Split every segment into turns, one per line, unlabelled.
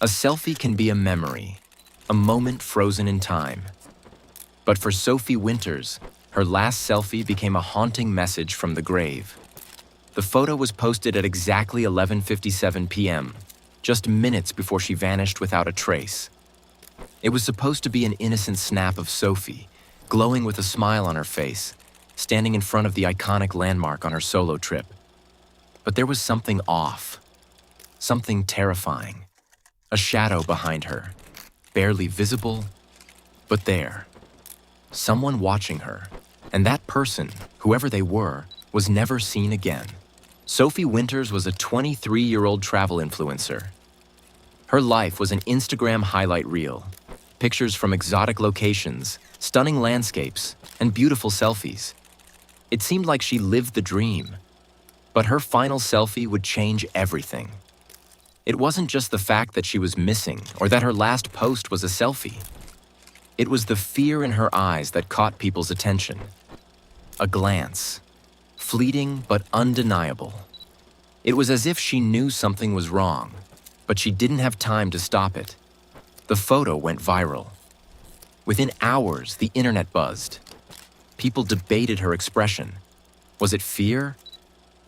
A selfie can be a memory, a moment frozen in time. But for Sophie Winters, her last selfie became a haunting message from the grave. The photo was posted at exactly 11:57 p.m., just minutes before she vanished without a trace. It was supposed to be an innocent snap of Sophie, glowing with a smile on her face, standing in front of the iconic landmark on her solo trip. But there was something off, something terrifying. A shadow behind her, barely visible, but there. Someone watching her, and that person, whoever they were, was never seen again. Sophie Winters was a 23-year-old travel influencer. Her life was an Instagram highlight reel. Pictures from exotic locations, stunning landscapes, and beautiful selfies. It seemed like she lived the dream. But her final selfie would change everything. It wasn't just the fact that she was missing or that her last post was a selfie. It was the fear in her eyes that caught people's attention. A glance, fleeting but undeniable. It was as if she knew something was wrong, but she didn't have time to stop it. The photo went viral. Within hours, the internet buzzed. People debated her expression. Was it fear?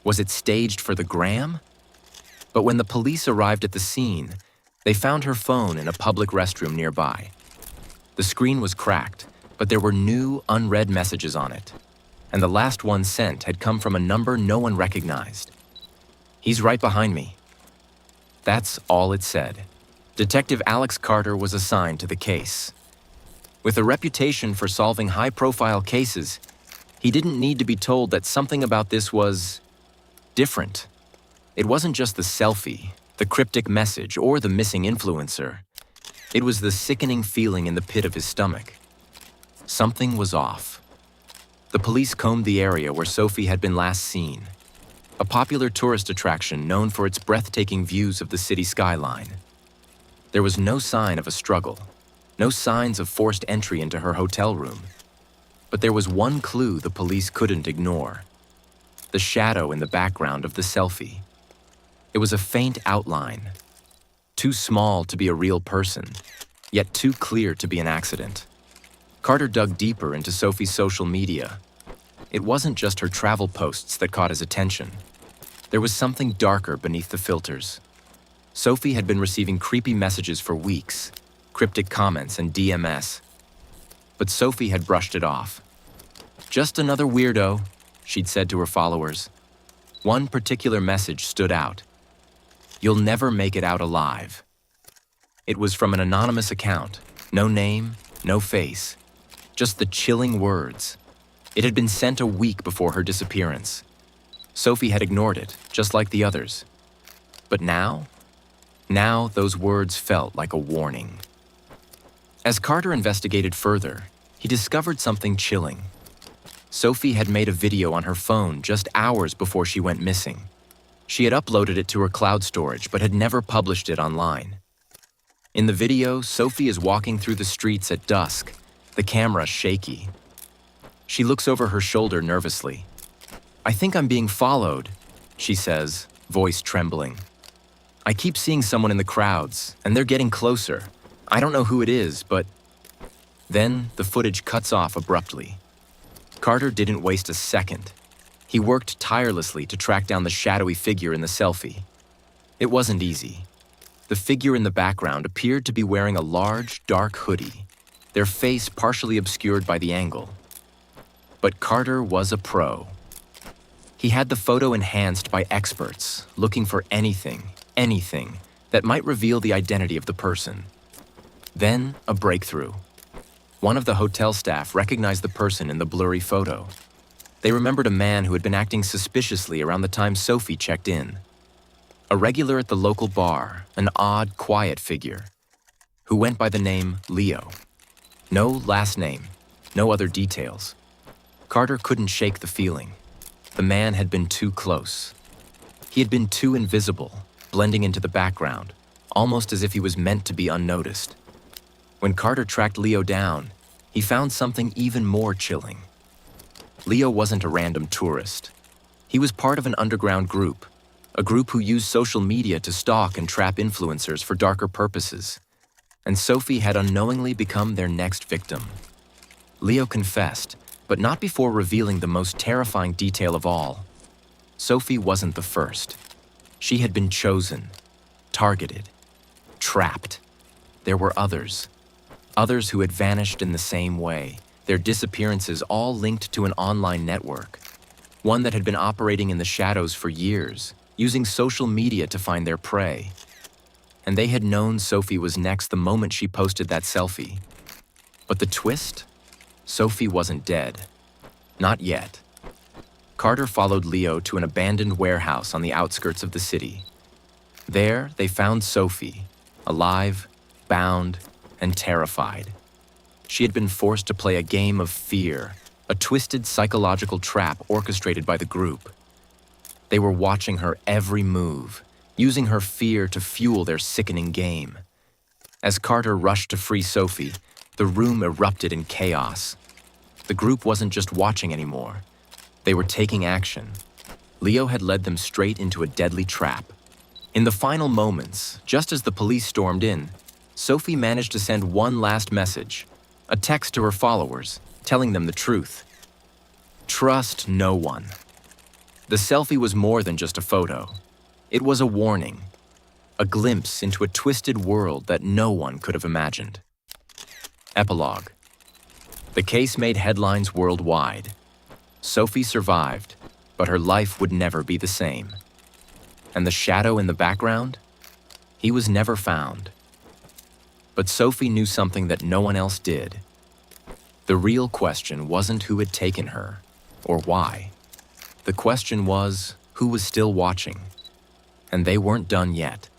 Was it staged for the gram? But when the police arrived at the scene, they found her phone in a public restroom nearby. The screen was cracked, but there were new, unread messages on it. And the last one sent had come from a number no one recognized. "He's right behind me." That's all it said. Detective Alex Carter was assigned to the case. With a reputation for solving high-profile cases, he didn't need to be told that something about this was different. It wasn't just the selfie, the cryptic message, or the missing influencer. It was the sickening feeling in the pit of his stomach. Something was off. The police combed the area where Sophie had been last seen, a popular tourist attraction known for its breathtaking views of the city skyline. There was no sign of a struggle, no signs of forced entry into her hotel room. But there was one clue the police couldn't ignore: the shadow in the background of the selfie. It was a faint outline, too small to be a real person, yet too clear to be an accident. Carter dug deeper into Sophie's social media. It wasn't just her travel posts that caught his attention. There was something darker beneath the filters. Sophie had been receiving creepy messages for weeks, cryptic comments and DMS. But Sophie had brushed it off. "Just another weirdo," she'd said to her followers. One particular message stood out: "You'll never make it out alive." It was from an anonymous account, no name, no face, just the chilling words. It had been sent a week before her disappearance. Sophie had ignored it, just like the others. But now those words felt like a warning. As Carter investigated further, he discovered something chilling. Sophie had made a video on her phone just hours before she went missing. She had uploaded it to her cloud storage, but had never published it online. In the video, Sophie is walking through the streets at dusk, the camera shaky. She looks over her shoulder nervously. "I think I'm being followed," she says, voice trembling. "I keep seeing someone in the crowds, and they're getting closer. I don't know who it is, but..." Then the footage cuts off abruptly. Carter didn't waste a second. He worked tirelessly to track down the shadowy figure in the selfie. It wasn't easy. The figure in the background appeared to be wearing a large, dark hoodie, their face partially obscured by the angle. But Carter was a pro. He had the photo enhanced by experts, looking for anything that might reveal the identity of the person. Then, a breakthrough. One of the hotel staff recognized the person in the blurry photo. They remembered a man who had been acting suspiciously around the time Sophie checked in. A regular at the local bar, an odd, quiet figure, who went by the name Leo. No last name, no other details. Carter couldn't shake the feeling. The man had been too close. He had been too invisible, blending into the background, almost as if he was meant to be unnoticed. When Carter tracked Leo down, he found something even more chilling. Leo wasn't a random tourist. He was part of an underground group, a group who used social media to stalk and trap influencers for darker purposes. And Sophie had unknowingly become their next victim. Leo confessed, but not before revealing the most terrifying detail of all. Sophie wasn't the first. She had been chosen, targeted, trapped. There were others who had vanished in the same way, their disappearances all linked to an online network, one that had been operating in the shadows for years, using social media to find their prey. And they had known Sophie was next the moment she posted that selfie. But the twist? Sophie wasn't dead. Not yet. Carter followed Leo to an abandoned warehouse on the outskirts of the city. There, they found Sophie, alive, bound, and terrified. She had been forced to play a game of fear, a twisted psychological trap orchestrated by the group. They were watching her every move, using her fear to fuel their sickening game. As Carter rushed to free Sophie, the room erupted in chaos. The group wasn't just watching anymore. They were taking action. Leo had led them straight into a deadly trap. In the final moments, just as the police stormed in, Sophie managed to send one last message, a text to her followers, telling them the truth. Trust no one. The selfie was more than just a photo. It was a warning, a glimpse into a twisted world that no one could have imagined. Epilogue. The case made headlines worldwide. Sophie survived, but her life would never be the same. And the shadow in the background? He was never found. But Sophie knew something that no one else did. The real question wasn't who had taken her, or why. The question was, who was still watching? And they weren't done yet.